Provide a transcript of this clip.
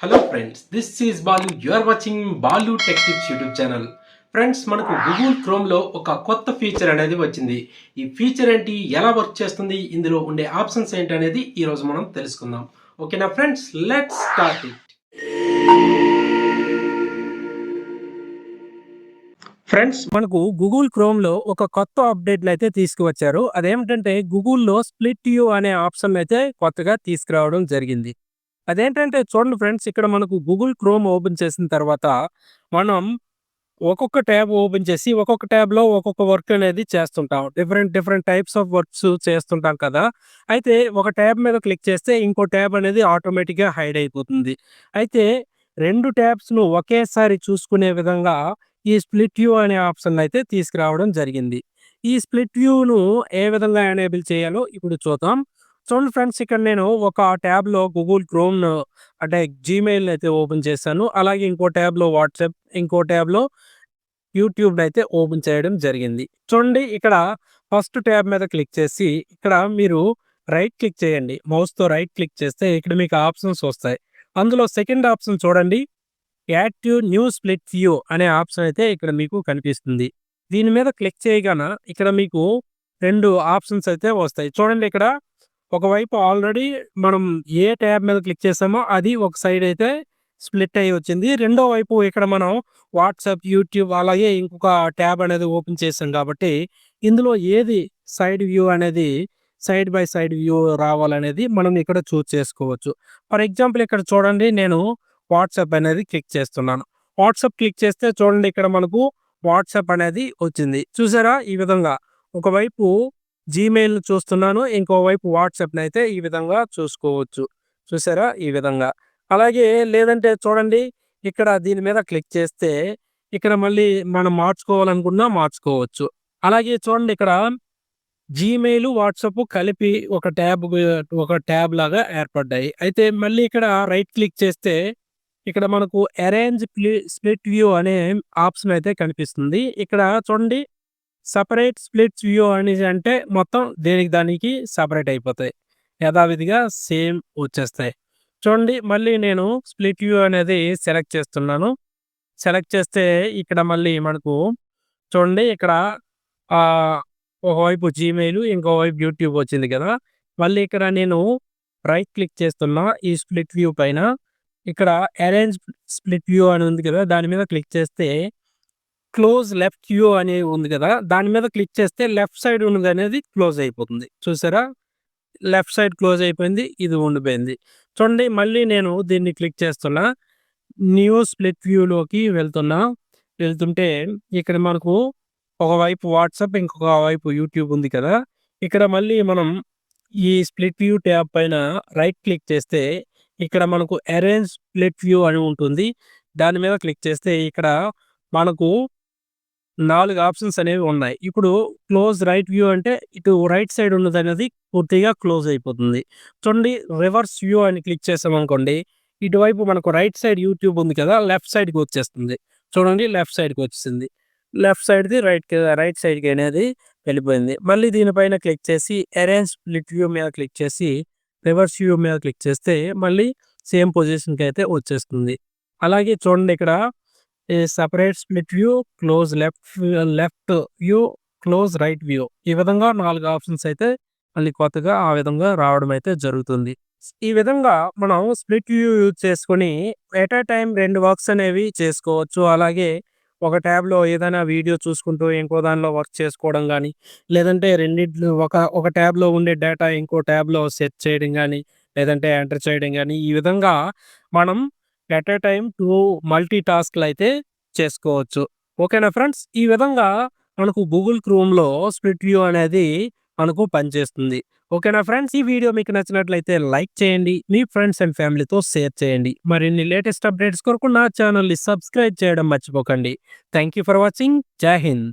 Hello friends, this is Balu. You are watching Balu tech tips YouTube channel. Friends, మనకు Google క్రోమ్లో ఒక కొత్త feature అనేది వచ్చింది. ఈ ఫీచర్ ఏంటి, ఎలా వర్క్ చేస్తుంది, ఇందులో ఉండే ఆప్షన్స్ ఏంటి అనేది ఈరోజు మనం తెలుసుకుందాం. ఓకేనా friends, let's start it. Friends, మనకు గూగుల్ క్రోమ్లో ఒక కొత్త అప్డేట్లు అయితే తీసుకువచ్చారు. అదేమిటంటే గూగుల్లో స్ప్లిట్ వ్యూ అనే ఆప్షన్ అయితే కొత్తగా తీసుకురావడం జరిగింది. అదేంటంటే చూడండి ఫ్రెండ్స్, ఇక్కడ మనకు గూగుల్ క్రోమ్ ఓపెన్ చేసిన తర్వాత మనం ఒక్కొక్క ట్యాబ్ ఓపెన్ చేసి ఒక్కొక్క ట్యాబ్లో ఒక్కొక్క వర్క్ అనేది చేస్తుంటాం. డిఫరెంట్ టైప్స్ ఆఫ్ వర్క్స్ చేస్తుంటాం కదా. అయితే ఒక ట్యాబ్ మీద క్లిక్ చేస్తే ఇంకో ట్యాబ్ అనేది ఆటోమేటిక్గా హైడ్ అయిపోతుంది. అయితే రెండు ట్యాబ్స్ను ఒకేసారి చూసుకునే విధంగా ఈ స్ప్లిట్ వ్యూ అనే ఆప్షన్ అయితే తీసుకురావడం జరిగింది. ఈ స్ప్లిట్ వ్యూను ఏ విధంగా ఎనేబుల్ చేయాలో ఇప్పుడు చూద్దాం. చూడండి ఫ్రెండ్స్, ఇక్కడ నేను ఒక ట్యాబ్లో గూగుల్ క్రోమ్ అంటే జీమెయిల్ అయితే ఓపెన్ చేశాను. అలాగే ఇంకో ట్యాబ్లో వాట్సాప్, ఇంకో ట్యాబ్లో యూట్యూబ్ అయితే ఓపెన్ చేయడం జరిగింది. చూడండి, ఇక్కడ ఫస్ట్ ట్యాబ్ మీద క్లిక్ చేసి ఇక్కడ మీరు రైట్ క్లిక్ చేయండి. మౌస్తో రైట్ క్లిక్ చేస్తే ఇక్కడ మీకు ఆప్షన్స్ వస్తాయి. అందులో సెకండ్ ఆప్షన్ చూడండి, యాక్టివ్ న్యూ స్ప్లిట్ వ్యూ అనే ఆప్షన్ అయితే ఇక్కడ మీకు కనిపిస్తుంది. దీని మీద క్లిక్ చేయగానే ఇక్కడ మీకు రెండు ఆప్షన్స్ అయితే వస్తాయి. చూడండి, ఇక్కడ ఒకవైపు ఆల్రెడీ మనం ఏ ట్యాబ్ మీద క్లిక్ చేసామో అది ఒక సైడ్ అయితే స్ప్లిట్ అయ్యి వచ్చింది. రెండో వైపు ఇక్కడ మనం వాట్సాప్, యూట్యూబ్ అలాగే ఇంకొక ట్యాబ్ అనేది ఓపెన్ చేసాం కాబట్టి ఇందులో ఏది సైడ్ వ్యూ అనేది సైడ్ బై సైడ్ వ్యూ రావాలనేది మనం ఇక్కడ చూస్ చేసుకోవచ్చు. ఫర్ ఎగ్జాంపుల్ ఇక్కడ చూడండి, నేను వాట్సాప్ అనేది క్లిక్ చేస్తున్నాను. వాట్సాప్ క్లిక్ చేస్తే చూడండి, ఇక్కడ మనకు వాట్సాప్ అనేది వచ్చింది. చూసారా, ఈ విధంగా ఒకవైపు జీమెయిల్ చూస్తున్నాను, ఇంకోవైపు వాట్సాప్ని అయితే ఈ విధంగా చూసుకోవచ్చు. చూసారా, ఈ విధంగా. అలాగే లేదంటే చూడండి, ఇక్కడ దీని మీద క్లిక్ చేస్తే ఇక్కడ మళ్ళీ మనం మార్చుకోవాలనుకున్నా మార్చుకోవచ్చు. అలాగే చూడండి, ఇక్కడ జీమెయిల్, వాట్సాప్ కలిపి ఒక ట్యాబ్ లాగా ఏర్పడ్డాయి. అయితే మళ్ళీ ఇక్కడ రైట్ క్లిక్ చేస్తే ఇక్కడ మనకు అరేంజ్ స్ప్లిట్ వ్యూ అనే ఆప్షన్ అయితే కనిపిస్తుంది. ఇక్కడ చూడండి, సపరేట్ స్ప్లిట్స్ వ్యూ అనేసి అంటే మొత్తం దానికి సపరేట్ అయిపోతాయి, యథావిధిగా సేమ్ వచ్చేస్తాయి. చూడండి, మళ్ళీ నేను స్ప్లిట్ వ్యూ అనేది సెలెక్ట్ చేస్తున్నాను. సెలెక్ట్ చేస్తే ఇక్కడ మళ్ళీ మనకు చూడండి, ఇక్కడ ఒకవైపు జీమెయిల్, ఇంకోవైపు యూట్యూబ్ వచ్చింది కదా. మళ్ళీ ఇక్కడ నేను రైట్ క్లిక్ చేస్తున్నా ఈ స్ప్లిట్ వ్యూ పైన. ఇక్కడ అరేంజ్ స్ప్లిట్ వ్యూ అని ఉంది కదా, దాని మీద క్లిక్ చేస్తే క్లోజ్ లెఫ్ట్ వ్యూ అని ఉంది కదా, దాని మీద క్లిక్ చేస్తే లెఫ్ట్ సైడ్ ఉన్నది అనేది క్లోజ్ అయిపోతుంది. చూసారా, లెఫ్ట్ సైడ్ క్లోజ్ అయిపోయింది, ఇది ఉండిపోయింది. చూడండి, మళ్ళీ నేను దీన్ని క్లిక్ చేస్తున్నా, న్యూ స్ప్లిట్ వ్యూలోకి వెళ్తుంటే ఇక్కడ మనకు ఒకవైపు వాట్సాప్, ఇంకొక వైపు యూట్యూబ్ ఉంది కదా. ఇక్కడ మళ్ళీ మనం ఈ స్ప్లిట్ వ్యూ ట్యాబ్ పైన రైట్ క్లిక్ చేస్తే ఇక్కడ మనకు అరేంజ్ స్ప్లిట్ వ్యూ అని ఉంటుంది. దాని మీద క్లిక్ చేస్తే ఇక్కడ మనకు 4 ఆప్షన్స్ అనేవి ఉన్నాయి. ఇప్పుడు క్లోజ్ రైట్ వ్యూ అంటే ఇటు రైట్ సైడ్ ఉన్నది అనేది పూర్తిగా క్లోజ్ అయిపోతుంది. చూడండి, రివర్స్ వ్యూ అని క్లిక్ చేసామనుకోండి, ఇటువైపు మనకు రైట్ సైడ్ యూట్యూబ్ ఉంది కదా, లెఫ్ట్ సైడ్కి వచ్చేస్తుంది. చూడండి, లెఫ్ట్ సైడ్కి వచ్చింది. లెఫ్ట్ సైడ్ది రైట్ సైడ్కి అనేది వెళ్ళిపోయింది. మళ్ళీ దీనిపైన క్లిక్ చేసి అరేంజ్ స్ప్లిట్ వ్యూ మీద క్లిక్ చేసి రివర్స్ వ్యూ మీద క్లిక్ చేస్తే మళ్ళీ సేమ్ పొజిషన్కి అయితే వచ్చేస్తుంది. అలాగే చూడండి, ఇక్కడ separate split view, close left view, close right view, ఈ విధంగా 4 ఆప్షన్స్ అయితే మళ్ళీ కొత్తగా ఆ విధంగా రావడం అయితే జరుగుతుంది. ఈ విధంగా మనం స్ప్లిట్ వ్యూ యూజ్ చేసుకొని ఎట్ ఏ టైం 2 వర్క్స్ అనేవి చేసుకోవచ్చు. అలాగే ఒక ట్యాబ్లో ఏదైనా వీడియో చూసుకుంటూ ఇంకో దానిలో వర్క్ చేసుకోవడం కానీ, లేదంటే రెండింటిలో ఒక ట్యాబ్లో ఉండే డేటా ఇంకో ట్యాబ్లో సెట్ చేయడం కానీ, లేదంటే ఎంటర్ చేయడం కానీ, ఈ విధంగా మనం ఎట్ ఏ టైం 2 మల్టీ టాస్క్లు అయితే చేసుకోవచ్చు. ఓకేనా ఫ్రెండ్స్, ఈ విధంగా మనకు గూగుల్ క్రోమ్లో స్ప్లిట్ వ్యూ అనేది మనకు పనిచేస్తుంది. ఓకేనా ఫ్రెండ్స్, ఈ వీడియో మీకు నచ్చినట్లయితే లైక్ చేయండి, మీ ఫ్రెండ్స్ అండ్ ఫ్యామిలీతో షేర్ చేయండి. మరిన్ని లేటెస్ట్ అప్డేట్స్ కొరకు నా ఛానల్ని సబ్స్క్రైబ్ చేయడం మర్చిపోకండి. Thank you for watching. జై హింద్.